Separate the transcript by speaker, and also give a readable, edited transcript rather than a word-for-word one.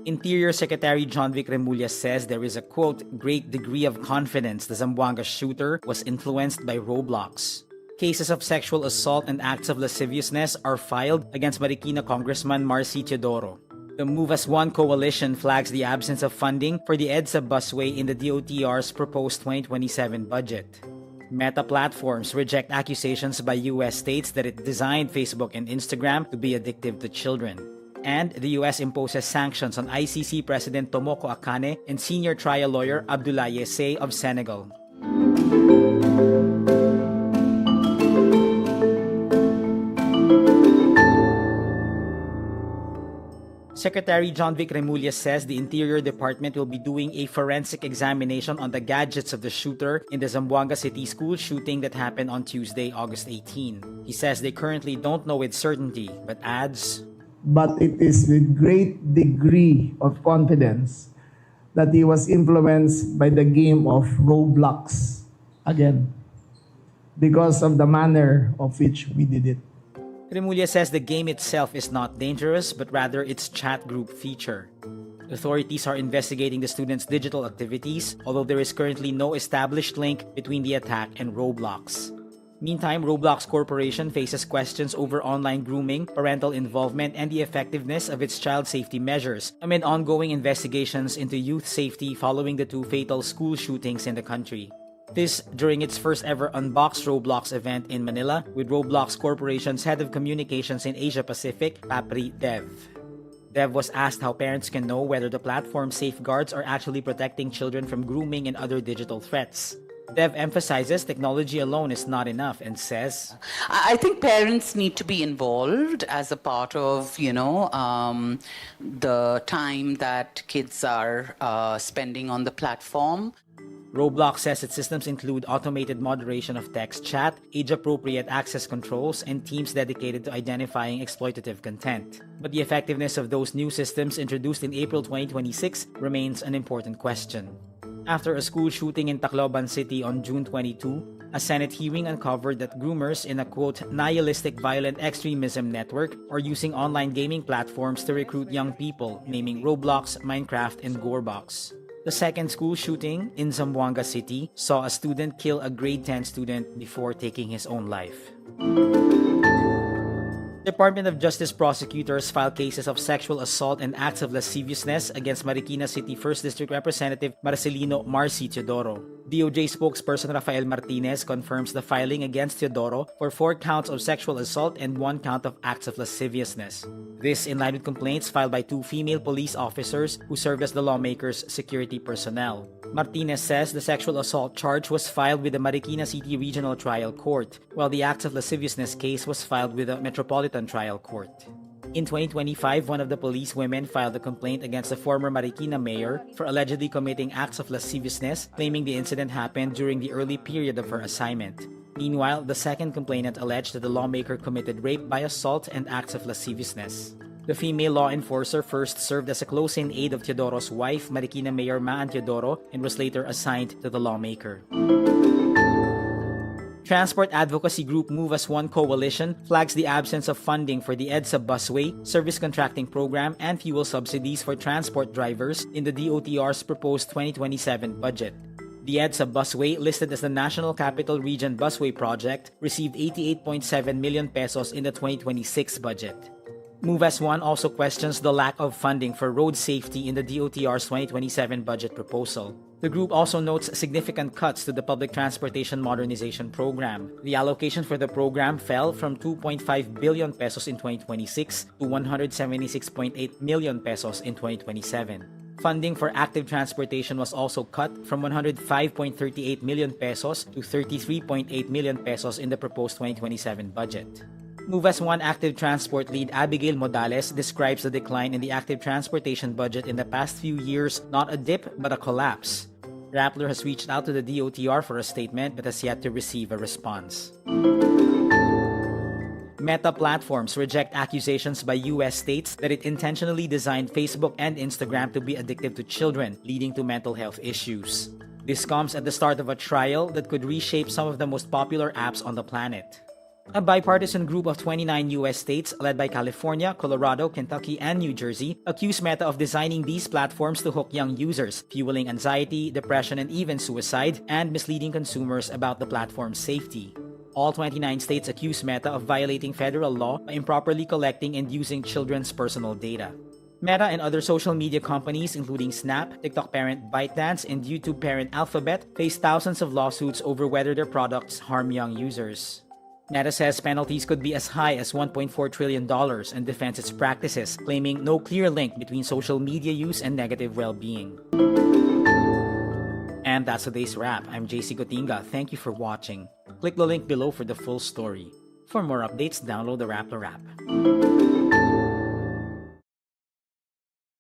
Speaker 1: Interior Secretary John Vic Remulla says there is a, quote, great degree of confidence the Zamboanga shooter was influenced by Roblox. Cases of sexual assault and acts of lasciviousness are filed against Marikina Congressman Marcy Teodoro. The Move as One coalition flags the absence of funding for the EDSA busway in the DOTr's proposed 2027 budget. Meta Platforms reject accusations by US states that it designed Facebook and Instagram to be addictive to children. And the US imposes sanctions on ICC President Tomoko Akane and senior trial lawyer Abdoulaye Sey of Senegal. Secretary John Vic Remulla says the Interior Department will be doing a forensic examination on the gadgets of the shooter in the Zamboanga City school shooting that happened on Tuesday, August 18. He says they currently don't know with certainty, but adds,
Speaker 2: "But it is with great degree of confidence that he was influenced by the game of Roblox, again, because of the manner of which we did it."
Speaker 1: Remulla says the game itself is not dangerous, but rather its chat group feature. Authorities are investigating the students' digital activities, although there is currently no established link between the attack and Roblox. Meantime, Roblox Corporation faces questions over online grooming, parental involvement, and the effectiveness of its child safety measures amid ongoing investigations into youth safety following the 2 fatal school shootings in the country. This during its first ever Unbox Roblox event in Manila with Roblox Corporation's head of communications in Asia Pacific, Papri Dev. Dev was asked how parents can know whether the platform's safeguards are actually protecting children from grooming and other digital threats. Dev emphasizes technology alone is not enough and says,
Speaker 3: I think parents need to be involved as a part of, the time that kids are spending on the platform.
Speaker 1: Roblox says its systems include automated moderation of text chat, age-appropriate access controls, and teams dedicated to identifying exploitative content. But the effectiveness of those new systems introduced in April 2026 remains an important question. After a school shooting in Tacloban City on June 22, a Senate hearing uncovered that groomers in a, quote, nihilistic violent extremism network are using online gaming platforms to recruit young people, naming Roblox, Minecraft, and Gorebox. The second school shooting in Zamboanga City saw a student kill a grade 10 student before taking his own life. Department of Justice prosecutors filed cases of sexual assault and acts of lasciviousness against Marikina City 1st District Representative Marcelino Marcy Teodoro. DOJ spokesperson Rafael Martinez confirms the filing against Teodoro for 4 counts of sexual assault and 1 count of acts of lasciviousness. This in line with complaints filed by 2 female police officers who served as the lawmaker's security personnel. Martinez says the sexual assault charge was filed with the Marikina City Regional Trial Court, while the acts of lasciviousness case was filed with the Metropolitan Trial Court. In 2025, one of the police women filed a complaint against the former Marikina mayor for allegedly committing acts of lasciviousness, claiming the incident happened during the early period of her assignment. Meanwhile, the second complainant alleged that the lawmaker committed rape by assault and acts of lasciviousness. The female law enforcer first served as a close-in aide of Teodoro's wife, Marikina Mayor Maan Teodoro, and was later assigned to the lawmaker. Transport advocacy group Move as One coalition flags the absence of funding for the EDSA busway, service contracting program, and fuel subsidies for transport drivers in the DOTr's proposed 2027 budget. The EDSA busway, listed as the National Capital Region Busway Project, received 88.7 million pesos in the 2026 budget. Move as One also questions the lack of funding for road safety in the DOTr's 2027 budget proposal. The group also notes significant cuts to the Public Transportation Modernization Program. The allocation for the program fell from 2.5 billion pesos in 2026 to 176.8 million pesos in 2027. Funding for active transportation was also cut from 105.38 million pesos to 33.8 million pesos in the proposed 2027 budget. Move as One active transport lead Abigail Modales describes the decline in the active transportation budget in the past few years not a dip but a collapse. Rappler has reached out to the DOTr for a statement but has yet to receive a response. Meta Platforms reject accusations by US states that it intentionally designed Facebook and Instagram to be addictive to children, leading to mental health issues. This comes at the start of a trial that could reshape some of the most popular apps on the planet. A bipartisan group of 29 U.S. states, led by California, Colorado, Kentucky, and New Jersey, accused Meta of designing these platforms to hook young users, fueling anxiety, depression, and even suicide, and misleading consumers about the platform's safety. All 29 states accuse Meta of violating federal law by improperly collecting and using children's personal data. Meta and other social media companies, including Snap, TikTok parent ByteDance, and YouTube parent Alphabet, face thousands of lawsuits over whether their products harm young users. Meta says penalties could be as high as $1.4 trillion and defends its practices, claiming no clear link between social media use and negative well-being. And that's today's wrap. I'm JC Gotinga. Thank you for watching. Click the link below for the full story. For more updates, download the wRap.